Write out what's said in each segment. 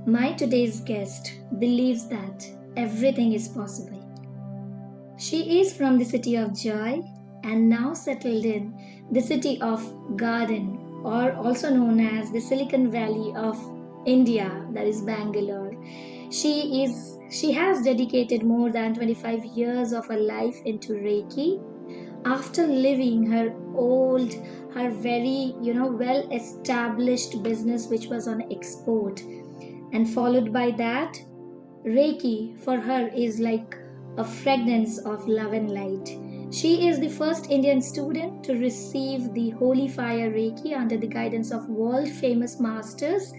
My today's guest believes that everything is possible. She is from the city of joy and now settled in the city of garden, or also known as the Silicon Valley of India, that is Bangalore. She has dedicated more than 25 years of her life into Reiki after leaving her very well established business, which was on export, and followed by that, Reiki for her is like a fragrance of love and light. She is the first Indian student to receive the Holy Fire Reiki under the guidance of world famous masters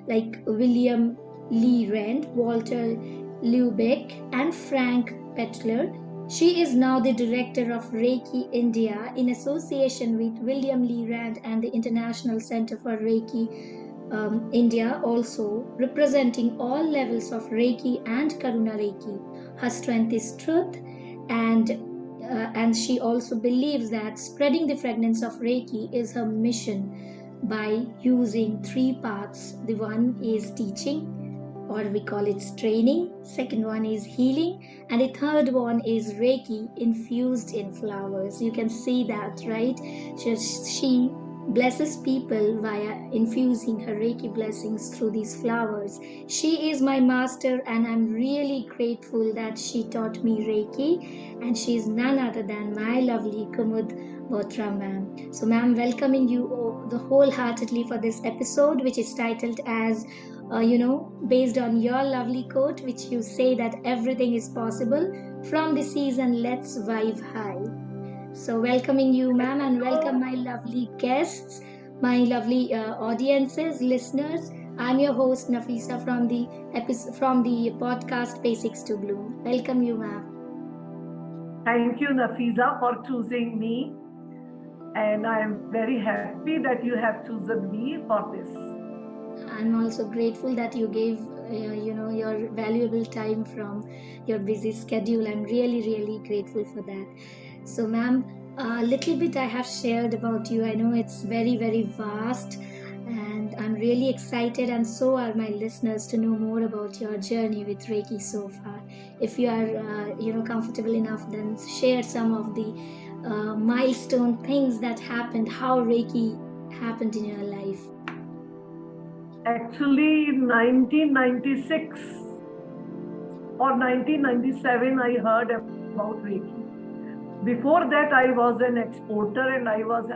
like William Lee Rand, Walter Leubeck, and Frank Petler. She is now the director of Reiki India in association with William Lee Rand and the International Center for Reiki India, also representing all levels of Reiki and Karuna Reiki. Her strength is truth, and and she also believes that spreading the fragrance of Reiki is her mission by using three paths. The one is teaching, or we call it training. Second one is healing, and the third one is Reiki infused in flowers. You can see that, right? She blesses people via infusing her Reiki blessings through these flowers. She is my master, and I'm really grateful that she taught me Reiki, and she is none other than my lovely Kumud Bothra ma'am. So, ma'am, welcoming you the wholeheartedly for this episode, which is titled as based on your lovely quote, which you say that everything is possible from the season Let's Vibe High. So, welcoming you, ma'am, and welcome my lovely guests, my lovely audiences, listeners. I'm your host Nafisa from the podcast Basics to Bloom. Welcome you, ma'am. Thank you, Nafisa, for choosing me. And I am very happy that you have chosen me for this. I'm also grateful that you gave your valuable time from your busy schedule. I'm really, really grateful for that. So, ma'am, a little bit I have shared about you. I know it's very, very vast, and I'm really excited, and so are my listeners, to know more about your journey with Reiki so far. If you are, comfortable enough, then share some of the milestone things that happened, how Reiki happened in your life. Actually, in 1996 or 1997, I heard about Reiki. Before that, I was an exporter, and I was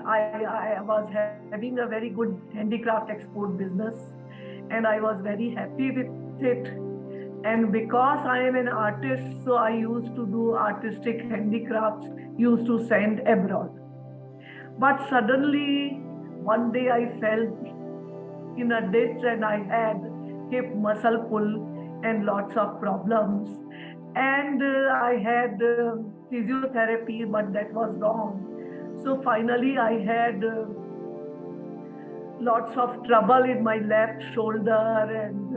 having a very good handicraft export business, and I was very happy with it. And because I am an artist, so I used to do artistic handicrafts, used to send abroad. But suddenly, one day I fell in a ditch and I had hip muscle pull and lots of problems. And I had physiotherapy, but that was wrong. So finally, I had lots of trouble in my left shoulder and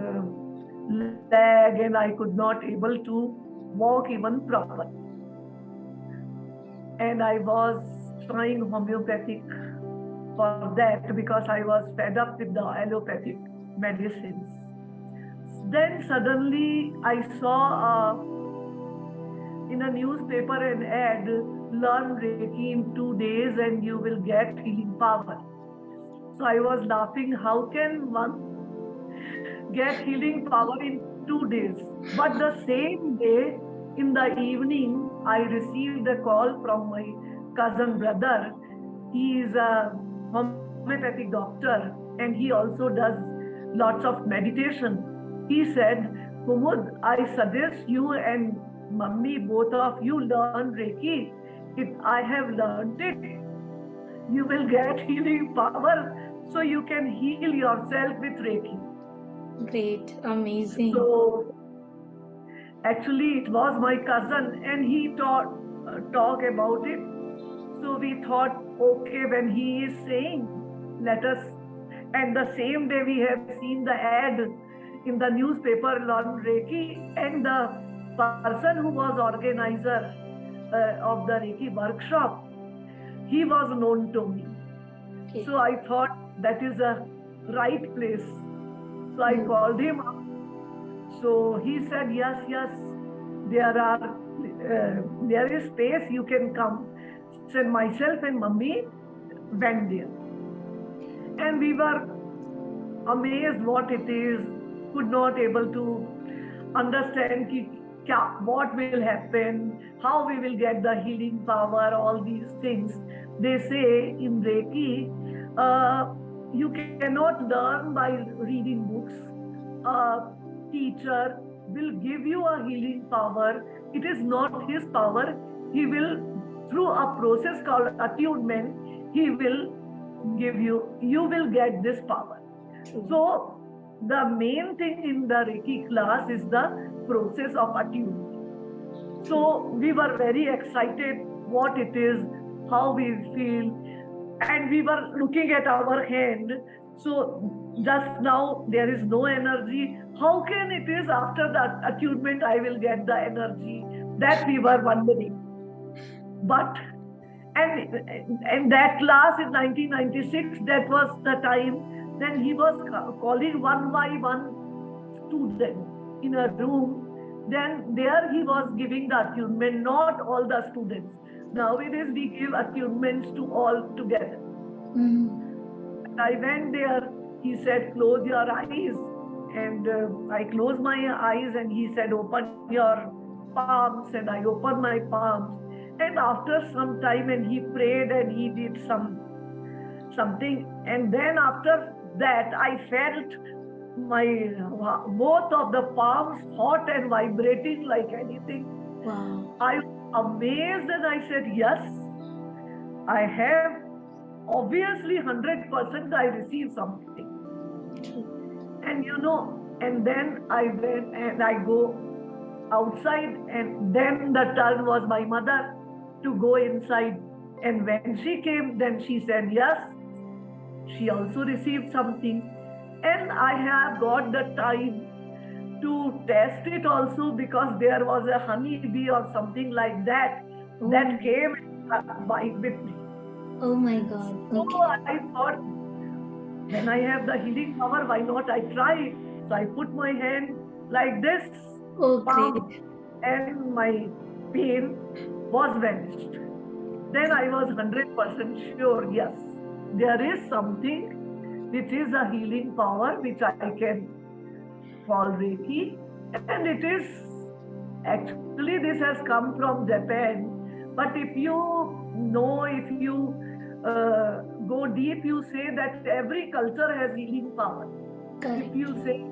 leg, and I could not able to walk even properly. And I was trying homeopathic for that because I was fed up with the allopathic medicines. Then suddenly I saw in a newspaper an ad, learn Reiki in 2 days and you will get healing power. So I was laughing, how can one get healing power in 2 days? But the same day, in the evening, I received a call from my cousin brother. He is a homeopathic doctor and he also does lots of meditation. He said, Kumud, I suggest you and Mummy, both of you learn Reiki. If I have learned it, you will get healing power so you can heal yourself with Reiki. Great, amazing. So actually it was my cousin and he talk about it. So we thought, okay, when he is saying, let us, and the same day we have seen the ad in the newspaper, learn Reiki, and the person who was organizer of the Reiki workshop, he was known to me. Okay. So I thought that is a right place. So I called him up So he said, yes, there is space, you can come. So myself and mummy went there. And we were amazed what it is, could not able to understand what will happen, how we will get the healing power, all these things. They say in Reiki, you cannot learn by reading books. A teacher will give you a healing power. It is not his power. He will, through a process called attunement, he will give you will get this power. So the main thing in the Reiki class is the process of attunement. So we were very excited what it is, how we feel, and we were looking at our hand. So just now there is no energy. How can it is after the attunement I will get the energy? That we were wondering. But and that class in 1996, that was the time then he was calling one by one student in a room. Then there he was giving the attunement, not all the students. Nowadays we give attunements to all together. And I went there, he said, close your eyes. And I closed my eyes and he said, open your palms. And I opened my palms. And after some time, and he prayed and he did something. And then after that, I felt my both of the palms hot and vibrating like anything. Wow. I was amazed and I said, yes, I have obviously 100% I received something. And and then I went and I go outside, and then the turn was my mother to go inside. And when she came, then she said, yes, she also received something. And I have got the time to test it also, because there was a honeybee or something like that that came with me. Oh my God. Okay. So I thought, when I have the healing power, why not I try it? So I put my hand like this, Great. and my pain was vanished. Then I was 100% sure, yes, there is something which is a healing power which I can call Reiki. And it is, actually this has come from Japan. But if you go deep, you say that every culture has healing power. Correct. If you say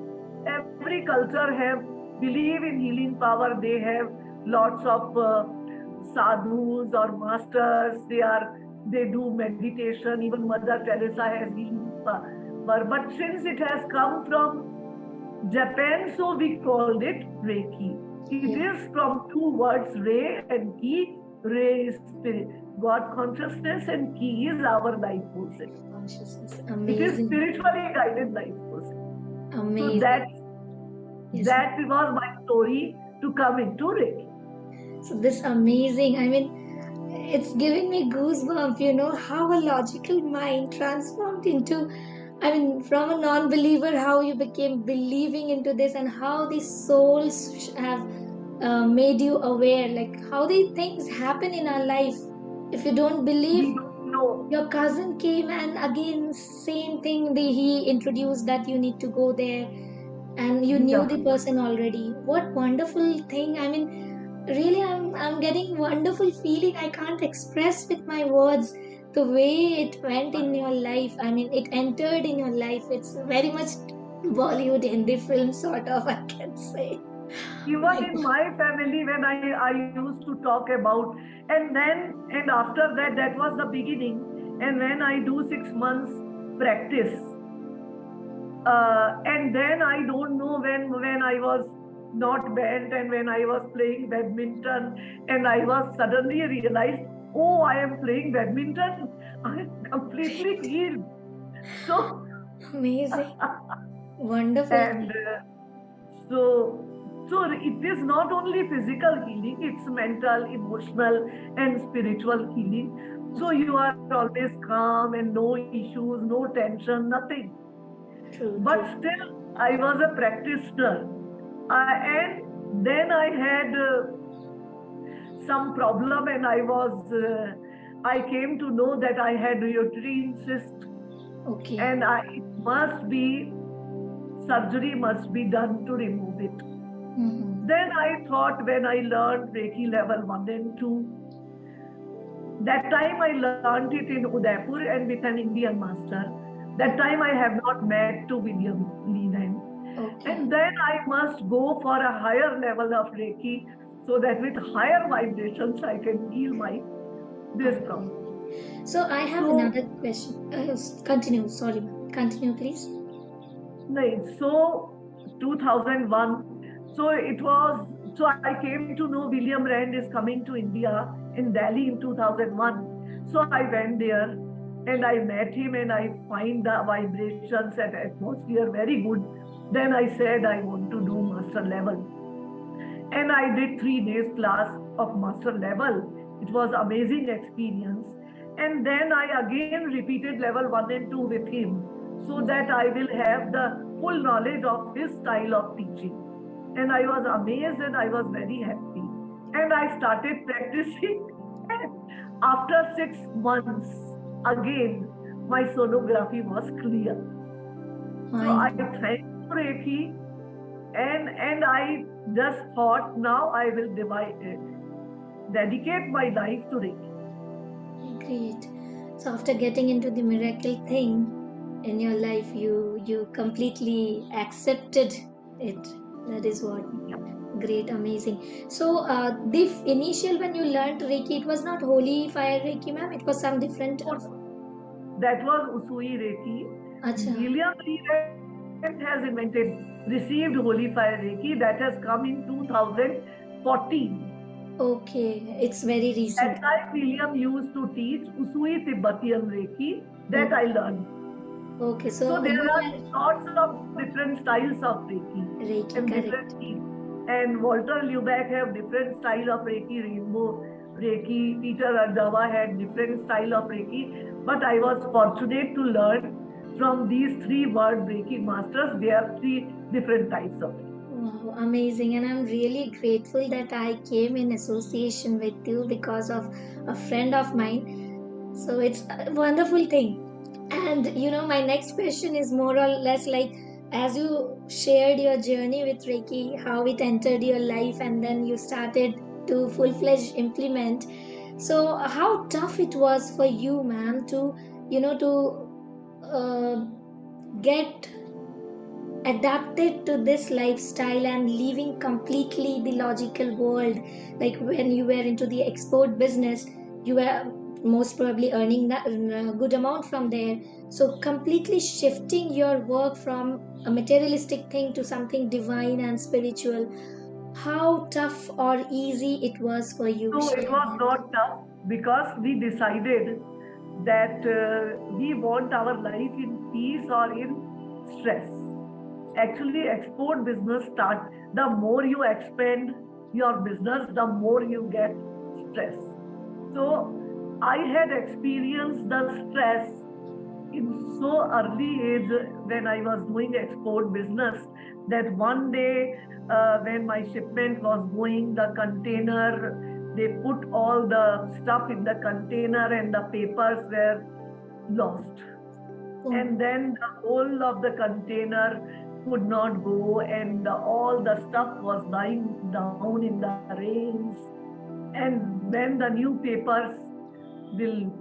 every culture believe in healing power, they have lots of sadhus or masters. They do meditation. Even Mother Teresa has healing power. But since it has come from Japan, so we called it Reiki. It is from two words, Re and Ki. Re is spirit, God consciousness, and Ki is our life force. Consciousness. It is Amazing. spiritually guided life force. Amazing. So that was my story to come into Reiki. So this amazing, I mean, it's giving me goosebumps, how a logical mind transformed into, from a non-believer, how you became believing into this, and how these souls have made you aware, like how these things happen in our life. If you don't believe, your cousin came and again same thing, he introduced that you need to go there, and you knew the person already. What wonderful thing. Really, I'm getting wonderful feeling. I can't express with my words the way it went in your life. It entered in your life. It's very much Bollywood Hindi film sort of, I can say. Even in my family, when I used to talk about, and after that was the beginning. And when I do 6 months practice, and then I don't know when I was not bent, and when I was playing badminton, and I was suddenly realized, oh, I am playing badminton. I am completely healed. So amazing, wonderful. And so it is not only physical healing, it's mental, emotional, and spiritual healing. So you are always calm and no issues, no tension, nothing. True, but still, I was a practitioner. And then I had some problem, and I came to know that I had uterine cyst, Okay. and surgery must be done to remove it. Then I thought, when I learned Reiki level 1 and 2, that time I learned it in Udaipur and with an Indian master. That time I have not met to William Lee then. Okay. And then I must go for a higher level of Reiki, so that with higher vibrations I can heal this problem. So I have another question. Continue. Sorry, ma'am. Continue, please. So 2001. So I came to know William Rand is coming to India in Delhi in 2001. So I went there and I met him, and I find the vibrations and atmosphere very good. Then I said I want to do master level. And I did 3 days class of master level. It was amazing experience. And then I again repeated level 1 and 2 with him, so that I will have the full knowledge of his style of teaching. And I was amazed and I was very happy. And I started practicing. After 6 months, again, my sonography was clear. So I thank Reiki, and I just thought, now I will dedicate my life to Reiki. Great. So after getting into the miracle thing in your life, you completely accepted it. That is what. Great, amazing. So the initial, when you learned Reiki, it was not holy fire Reiki, ma'am. It was some different. That was Usui Reiki. Achha. William Lee has received holy fire Reiki. That has come in 2014. Okay, it's very recent. At time William used to teach Usui Tibetan Reiki. That I learned. Okay, so there are lots of different styles of Reiki. Reiki, And correct. different teams. And Walter Lubeck have different style of Reiki, Rainbow Reiki. Peter Ardava had different style of Reiki. But I was fortunate to learn from these 3 world Reiki masters. There are 3 different types of Reiki. Wow, amazing. And I'm really grateful that I came in association with you because of a friend of mine. So it's a wonderful thing. And my next question is more or less like, as you shared your journey with Reiki, how it entered your life, and then you started to full-fledged implement. So how tough it was for you, ma'am, to get adapted to this lifestyle and leaving completely the logical world. Like when you were into the export business, you were most probably earning a good amount from there. So completely shifting your work from a materialistic thing to something divine and spiritual. How tough or easy it was for you? So it was not tough, because we decided that we want our life in peace or in stress. Actually, export business the more you expand your business, the more you get stress. So I had experienced the stress in so early age when I was doing export business, that one day when my shipment was going, the container, they put all the stuff in the container and the papers were lost. And then the whole of the container could not go, and all the stuff was lying down in the rains. And when the new papers will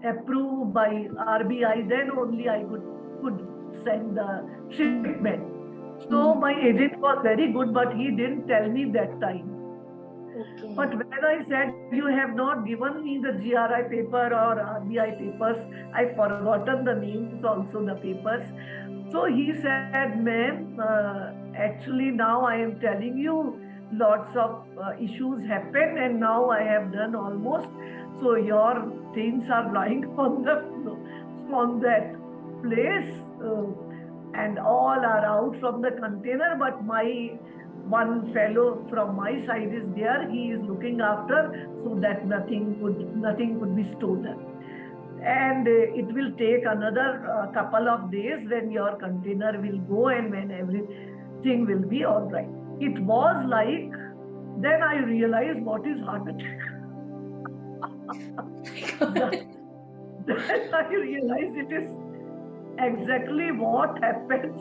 approve by RBI, then only I could send the shipment. So my agent was very good, but he didn't tell me that time. Okay. But when I said, you have not given me the GRI paper or RBI papers, I forgotten the names also, the papers. So he said, ma'am, actually now I am telling you, lots of issues happened, and now I have done almost. So your things are lying on that place, and all are out from the container. But my one fellow from my side is there. He is looking after, so that nothing could be stolen. And it will take another couple of days when your container will go and when everything will be all right. it was like, then I realized what is heart attack. Then I realized it is exactly what happens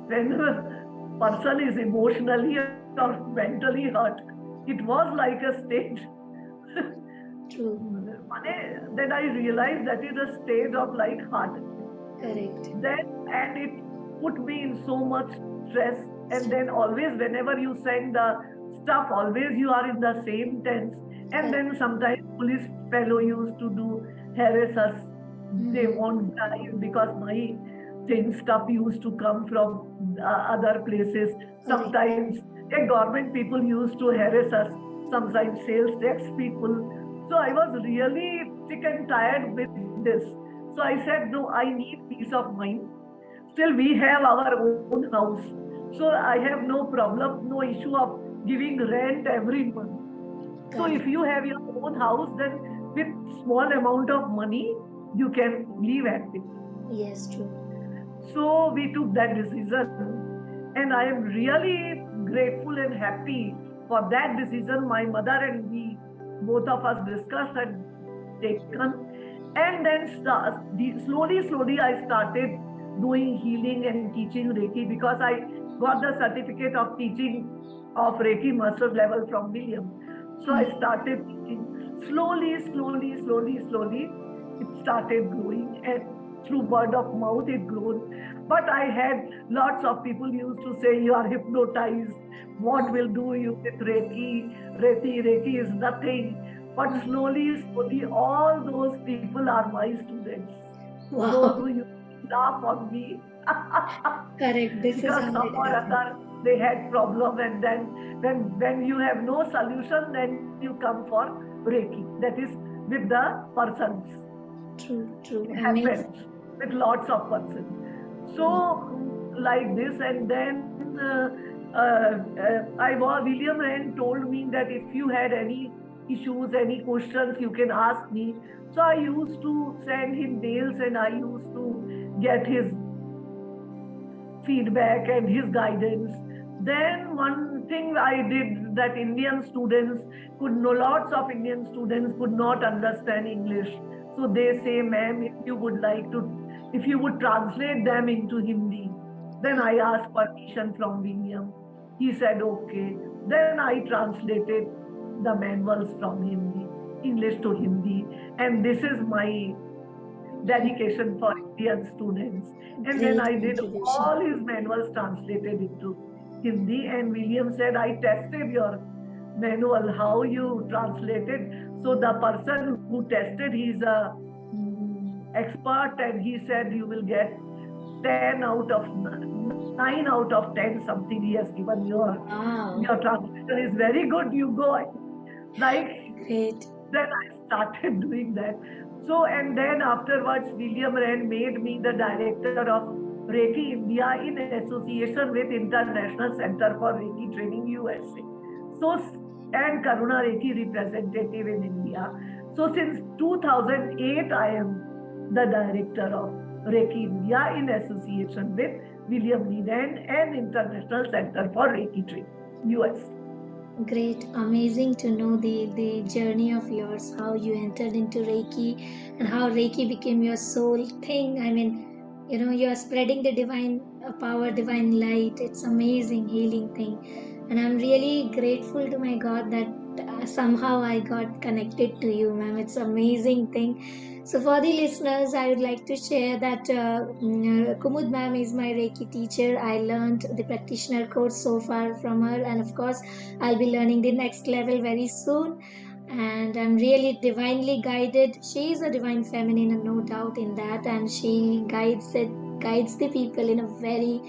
when a person is emotionally or mentally hurt. It was like a stage. True. Then I realized that is a state of like heart. Correct. And it put me in so much stress. And then always, whenever you send the stuff, always you are in the same tense. And then sometimes police fellow used to do harass us. They won't drive because my stuff used to come from other places. Sometimes government people used to harass us. Sometimes sales tax people. So I was really sick and tired with this. So I said, no, I need peace of mind. Still, we have our own house. So I have no problem, no issue of giving rent every month. So if you have your own house, then with small amount of money, you can live happily. Yes, true. So we took that decision. And I am really grateful and happy for that decision. My mother and we, both of us discussed and taken. And then slowly I started doing healing and teaching Reiki because I got the certificate of teaching of Reiki master level from William. So I started teaching. Slowly, it started growing, and through word of mouth it grew. But I had lots of people used to say, you are hypnotized. What will do you with Reiki? Reiki is nothing. But slowly, all those people are my students. Wow. Those who used to laugh on me. Correct. This because is some or other they had problem, and then when you have no solution, then you come for Reiki. That is with the persons. True. It happens with lots of persons. So like this, and then William Rand told me that if you had any issues, any questions, you can ask me. So I used to send him mails, and I used to get his feedback and his guidance. Then one thing I did, that Indian students lots of Indian students could not understand English. So they say, ma'am, if you would translate them into Hindi. Then I asked permission from William. He said, okay. Then I translated the manuals from English to Hindi. And this is my dedication for Indian students. And then I did all his manuals translated into Hindi. And William said, I tested your manual, how you translated. So the person who tested, he's a expert, and he said you will get 9 out of 10 something he has given your translation is very good, you go. Then I started doing that. So, and then afterwards, William Rand made me the director of Reiki India in association with International Center for Reiki Training USA. So, and Karuna Reiki representative in India. So since 2008, I am the director of Reiki India in association with William Rand and International Center for Reiki Training, US. Great, amazing to know the journey of yours, how you entered into Reiki and how Reiki became your soul thing. I mean, you are spreading the divine power, divine light. It's amazing healing thing. And I'm really grateful to my God that somehow I got connected to you, ma'am. It's amazing thing. So for the listeners, I would like to share that Kumud Ma'am is my Reiki teacher. I learned the practitioner course so far from her, and of course, I'll be learning the next level very soon. And I'm really divinely guided. She is a divine feminine, and no doubt in that, and she guides the people in a very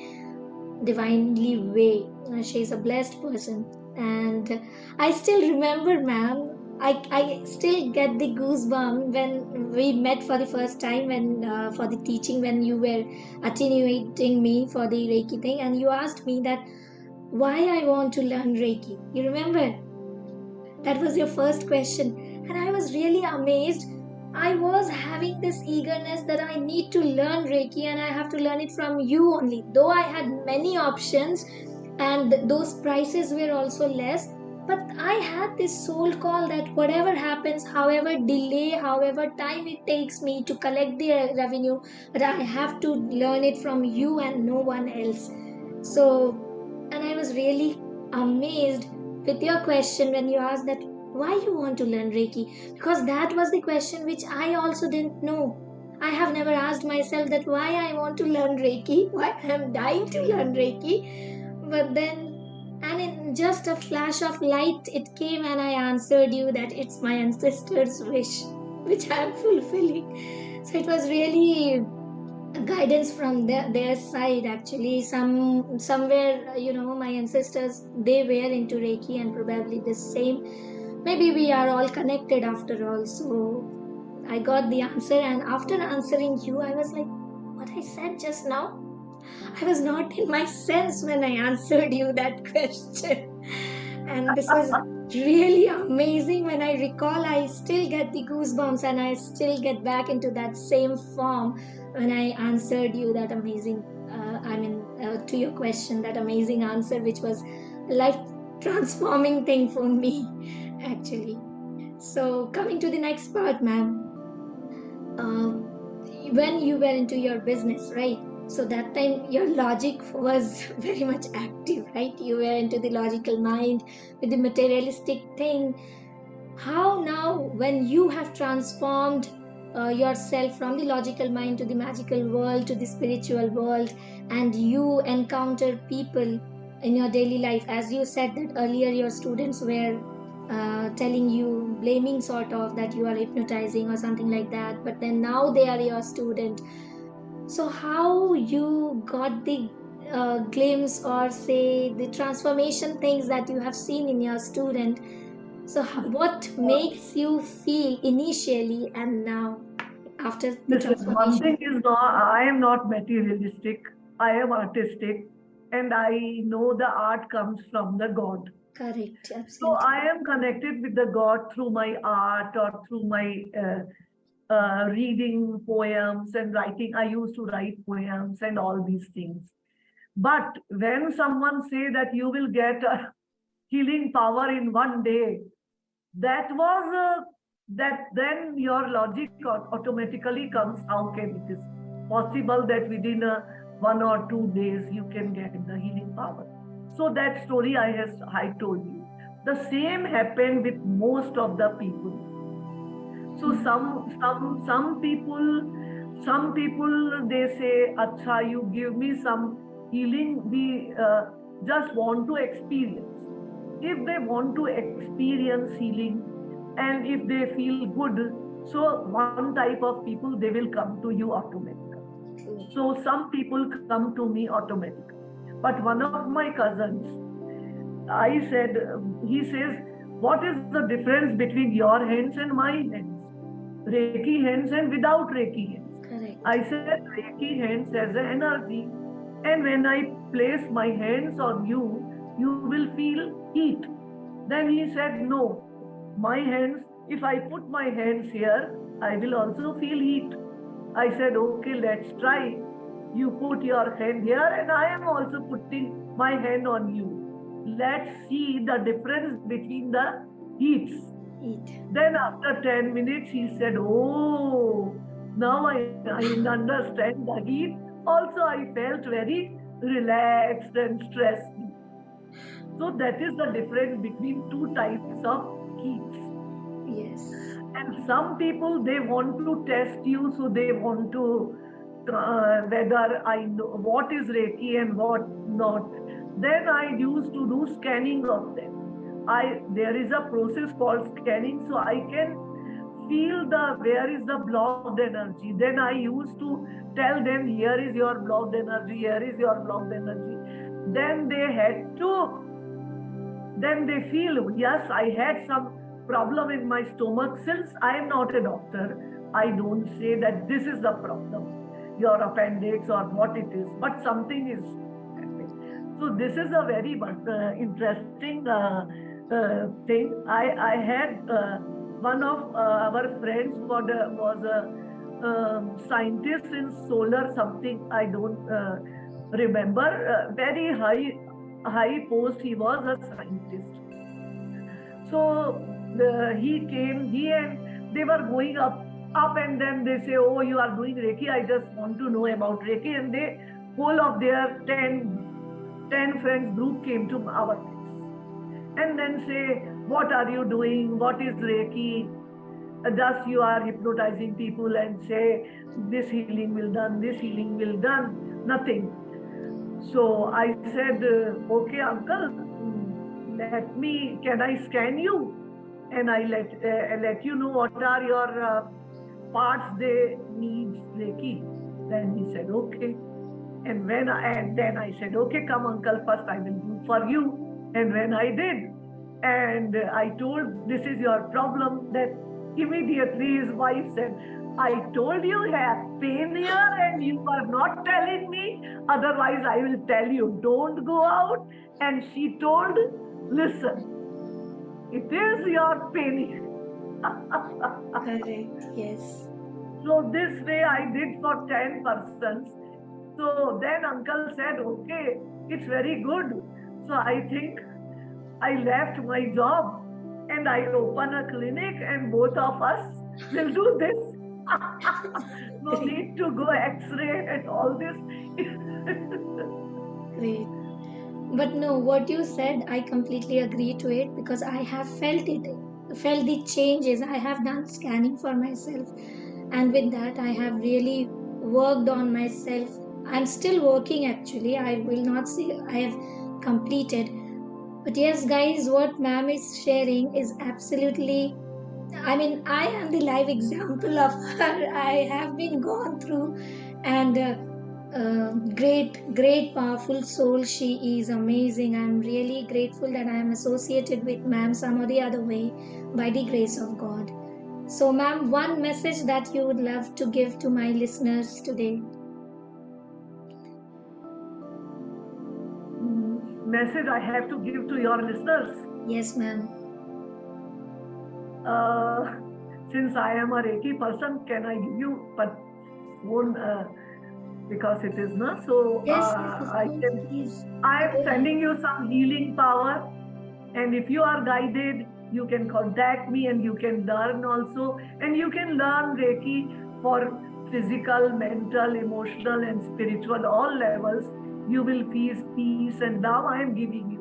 divinely way. She's a blessed person, and I still remember, ma'am. I still get the goosebump when we met for the first time, when for the teaching, when you were attenuating me for the Reiki thing, and you asked me that why I want to learn Reiki. You remember? That was your first question, and I was really amazed. I was having this eagerness that I need to learn Reiki and I have to learn it from you only. Though I had many options, and those prices were also less. But I had this soul call that whatever happens, however delay, however time it takes me to collect the revenue, but I have to learn it from you and no one else. So, and I was really amazed with your question when you asked that why you want to learn Reiki, because that was the question which I also didn't know. I have never asked myself that why I want to learn Reiki, why I am dying to learn Reiki. But then, and in just a flash of light, it came and I answered you that it's my ancestors' wish, which I am fulfilling. So it was really guidance from their side actually. Somewhere, my ancestors, they were into Reiki, and probably the same. Maybe we are all connected after all. So I got the answer, and after answering you, I was like, what I said just now, I was not in my sense when I answered you that question. And this was really amazing. When I recall, I still get the goosebumps and I still get back into that same form when I answered you that amazing, to your question, that amazing answer, which was a life transforming thing for me, actually. So, coming to the next part, ma'am, when you were into your business, right? So that time your logic was very much active, right? You were into the logical mind with the materialistic thing. How now, when you have transformed yourself from the logical mind to the magical world, to the spiritual world, and you encounter people in your daily life, as you said that earlier your students were telling you, blaming sort of, that you are hypnotizing or something like that, but then now they are your student. So how you got the glimpse, or say the transformation things that you have seen in your student? So what makes you feel initially and now after the Listen, one transformation? thing is, not, I am not materialistic. I am artistic, and I know the art comes from the God. Correct, So absolutely. I am connected with the God through my art or through my reading poems and writing. I used to write poems and all these things. But when someone say that you will get a healing power in one day, that was that then your logic automatically comes. How can it is possible that within 1 or 2 days you can get the healing power? So that story I told you. The same happened with most of the people. So some people they say, "Acha, you give me some healing. We just want to experience." If they want to experience healing, and if they feel good, so one type of people, they will come to you automatically. So some people come to me automatically. But one of my cousins, I said, he says, what is the difference between your hands and my hands? Reiki hands and without Reiki hands. Correct. I said, Reiki hands has an energy. And when I place my hands on you, you will feel heat. Then he said, no, my hands, if I put my hands here, I will also feel heat. I said, okay, let's try. You put your hand here, and I am also putting my hand on you. Let's see the difference between the heats. Heat. Then after 10 minutes, he said, oh, now I understand the heat. Also, I felt very relaxed and stressed. So that is the difference between two types of heats. Yes. And some people, they want to test you, so they want to whether I know what is Reiki and what not. Then I used to do scanning of them. There is a process called scanning, so I can feel where is the blocked energy. Then I used to tell them, here is your blocked energy, here is your blocked energy. Then they had to, then they feel, yes, I had some problem in my stomach. Since I am not a doctor, I don't say that this is the problem, your appendix or what it is, but something is happening. So this is a very interesting thing. I had one of our friends was a scientist in solar something, I don't remember, very high high post. He was a scientist. So he came, he and they were going up, and then they say, "Oh, you are doing Reiki. I just want to know about Reiki." And they, whole of their 10 friends group came to our place, and then say, "What are you doing? What is Reiki? Thus you are hypnotizing people and say this healing will done, this healing will done, nothing." So I said, "Okay, uncle, can I scan you? And I let you know what are your parts they need Reiki." Then he said, "Okay." And then I said, "Okay, come uncle, first I will do for you." And when I did, and I told, "This is your problem," that immediately his wife said, "I told you have pain here and you are not telling me, otherwise I will tell you, don't go out." And she told, "Listen, it is your pain." Correct. Yes. So this way I did for 10 persons. So then uncle said, "Okay, it's very good." So I think I left my job and I open a clinic and both of us will do this. No need to go X-ray and all this. Great. But no, what you said, I completely agree to it because I have felt it, felt the changes. I have done scanning for myself, and with that, I have really worked on myself. I'm still working actually. I will not say I have completed. But yes, guys, what ma'am is sharing is absolutely, I mean, I am the live example of her. I have been gone through, and great, powerful soul. She is amazing. I'm really grateful that I am associated with ma'am some or the other way by the grace of God. So, ma'am, one message that you would love to give to my listeners today. Message I have to give to your listeners. Yes, ma'am. Since I am a Reiki person, can I give you one? Because it is not so. Yes, yes, of I course, can. please. I am Go ahead. sending you some healing power, and if you are guided, you can contact me and you can learn also, and you can learn Reiki for physical, mental, emotional, and spiritual all levels. You will feel peace, and now I am giving you.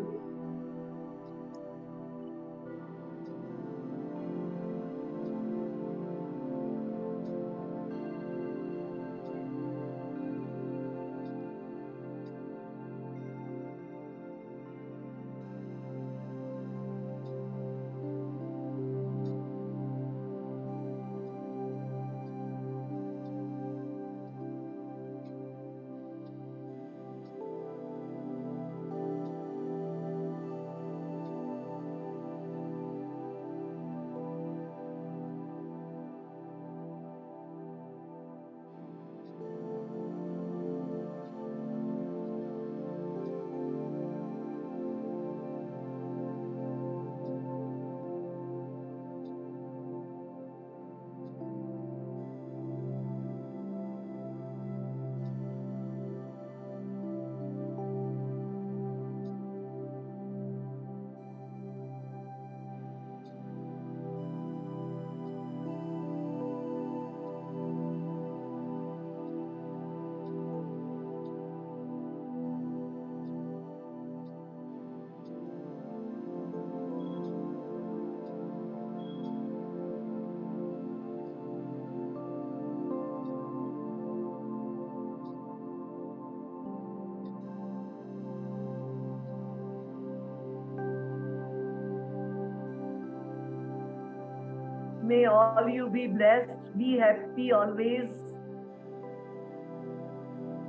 May all you be blessed, be happy always.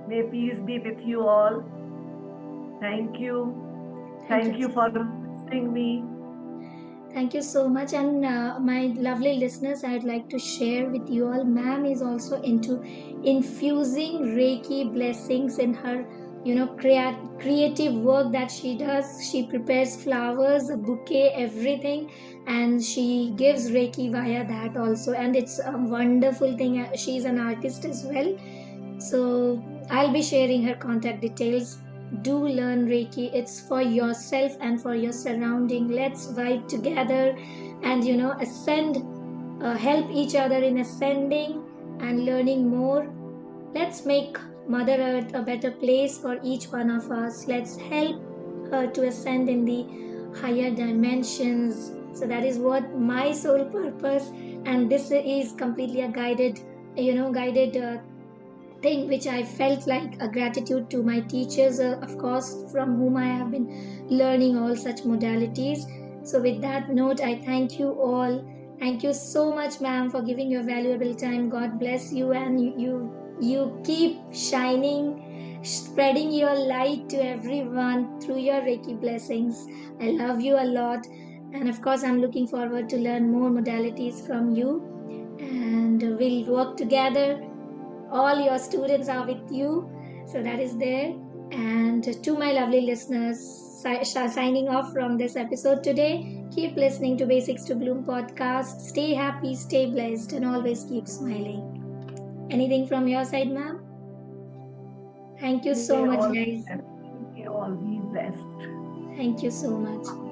May peace be with you all. Thank you. Thank you for listening me. Thank you so much. And my lovely listeners, I'd like to share with you all, ma'am is also into infusing Reiki blessings in her, creative work that she does. She prepares flowers, a bouquet, everything, and she gives Reiki via that also. And it's a wonderful thing. She's an artist as well. So I'll be sharing her contact details do learn Reiki. It's for yourself and for your surrounding. Let's vibe together and, ascend, help each other in ascending and learning more. Let's make Mother Earth a better place for each one of us. Let's help her to ascend in the higher dimensions. So that is what my sole purpose, and this is completely a guided thing which I felt like a gratitude to my teachers, of course, from whom I have been learning all such modalities. So, with that note, I thank you all. Thank you so much, ma'am, for giving your valuable time. God bless you, and you keep shining, spreading your light to everyone through your Reiki blessings. I love you a lot, and of course, I'm looking forward to learn more modalities from you, and we'll work together. All your students are with you, so that is there. And to my lovely listeners, signing off from this episode today, keep listening to Basics to Bloom podcast. Stay happy, stay blessed, and always keep smiling. Anything from your side, ma'am? Thank you so much, guys. May all be blessed. Thank you so much.